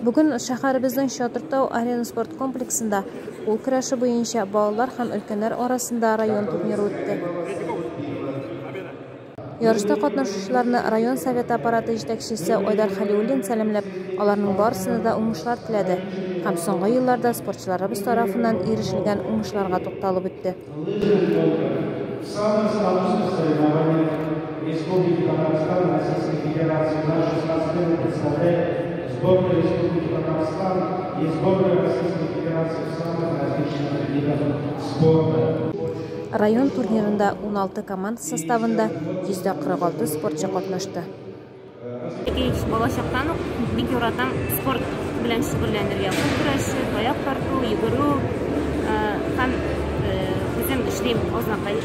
Bugün şəhərimizin Şatırtau Arena sport kompleksində qol kuraşı boyunca balalar һәм өлкәннәр арасында район турниры үтте. Ярышта катнашучыларны район совет аппараты җитәкчесе Айдар Халиуллин сәламләп, аларның барысына да уңышлар теләде һәм соңгы елларда спортчыларыбыз тарафыннан ирешелгән уңышларга тукталып үтте. Сборная Республики Татарстан и сборная Российской Федерации в самых различных видах спорта. Район турнирында 16 команда составында 146 спортчы катнашты. Балачактан ук бик яратам спорт белән шөгыльләнергә. Көрәш, аяк тарту, йөгерү һәм үзем эшлим Азнакай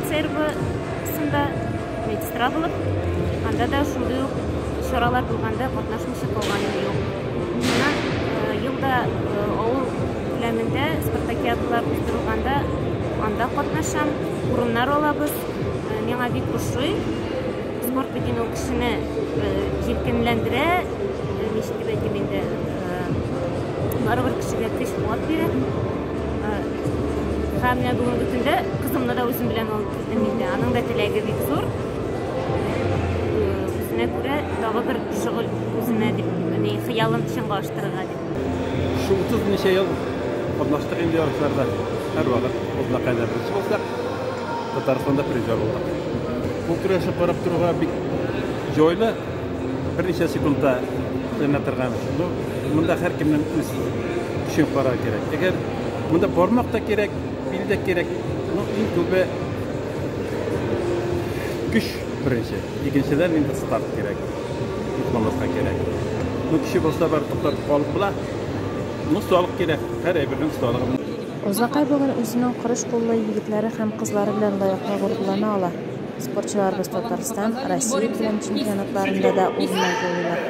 сервисында медсестра булып, анда да шундый ук чаралар булганда катнашмыйча калганым юк. Елда авыл күләмендә спартакиадалар уздырылганда анда катнашам, урыннар алабыз. Миңа бик ошый. Спорт бит ул кешене җилкенләндерә, ничек дип әйтим инде, барыбер кешегә көч куат бирә. Һәм менә бүгенге көндә кызымны да үзем белән алып киттем инде. Аның да теләге бик зур. Үзенә күрә тагы бер шөгыль үзенә дип, хыялын чынга аштырырга дип. Şu 30 neçə yıl qatnaşdıq indi yarışlarda. Hər vaxt Aznaqayda birinci olsaq, Tatarstanda prizor olduk. Bu kurashni qarab turib bir joyli bir necha sekundda o'ynattirganmiz. Bunda har kimning o'z kuchini qarash kerak. Agar bunda bormoq da kerak, bil de kerak. Eng ko'pi kuch birinchi. Ikkinchidan endi start kerak. Yutmamoqqa kerak. Bu kishi bo'lsa bir to'xtatib qolib bilan sog'liq kerak. Har birinin sog'lig'i. Aznaqay bugün özünün qırış qollu yigitlari һәм кызлары белән лаеклы гурурлана ала. Спортчыларыбыз Татарстан, Россия белән чемпионатларында да урыннар алалар.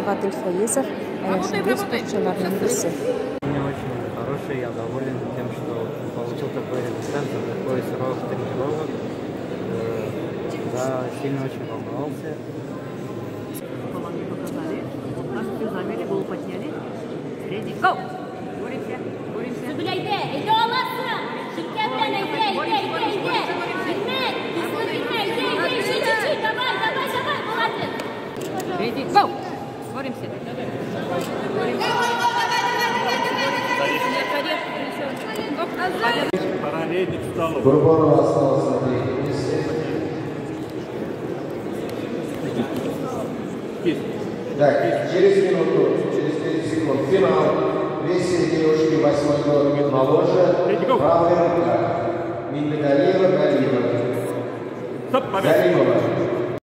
Вадил Фаизов әнә шундый спортчыларның берсе. Мне очень хороший, я доволен тем, что получил такой результат, такой срок тренировок. Да, сильно очень волновался. Замели, гол подняли. Ready, go! Боремся, боремся. Söbülaydı, ede olasın. Şirketten ede. Bilmek, hızlı bilmek, ede. Давай, молодец. Ready, go! Боремся. Параллельно встало. Бурбонова осталось на 3 месте. Так, через минуту, через 30 секунд финал. Весили девушки 8-й год моложе. Правая рука. Минбеталиева Галимова.